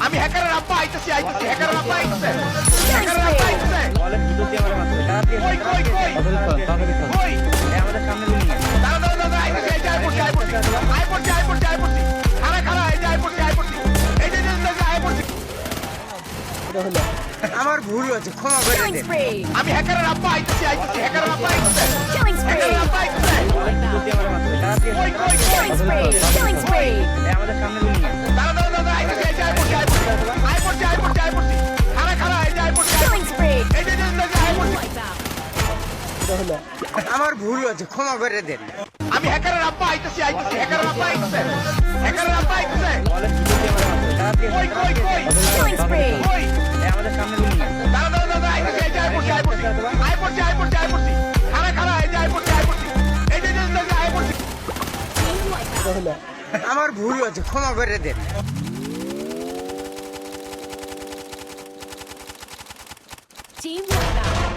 আমি হ্যাকারের আব্বা আইতাছি হ্যাকারের আব্বা আইতাছে হ্যাকারের আব্বা আইতাছে বলে ভিতর দিয়ে আমার মারছে তাড়াতাড়ি কই কই কই কই এই আমাদের সামনে বিল্ডিং এ দাঁড়া আইতাছি এই যে আই পড়ছি খারা এই যে আই পড়ছি এই যে আই পড়ছি আমার ভুল হয়েছে, ক্ষমা করে Killing দেন। spree. আমি হ্যাকারের আব্বা আইতাছি হ্যাকারের আব্বা আইতাছে Killing হ্যাকারের spree. আব্বা আইতাছে বলে ভিতর দিয়ে আমার মারছে তাড়াতাড়ি কই কই Killing spree. Killing spree. এই আমাদের সামনে বিল্ডিং এ দাঁড়া আইতাছি এই যে আই পড়ছি খারা এই যে আই পড়ছি Killing spree. এই যে আই পড়ছি আমার ভুল হয়েছে, ক্ষমা করে দেন। আমি হ্যাকারের আব্বা আইতাছি হ্যাকারের আব্বা আইতাছে বলে ভিতর দিয়ে আমার মারছে তাড়াতাড়ি কই Killing spree. কই এই আমাদের সামনে বিল্ডিং এ দাঁড়া আইতাছি এই যে আই পড়ছি খারা এই যে আই পড়ছি এই যে আই পড়ছি আমার ভুল হয়েছে, ক্ষমা করে দেন। Team wipeout.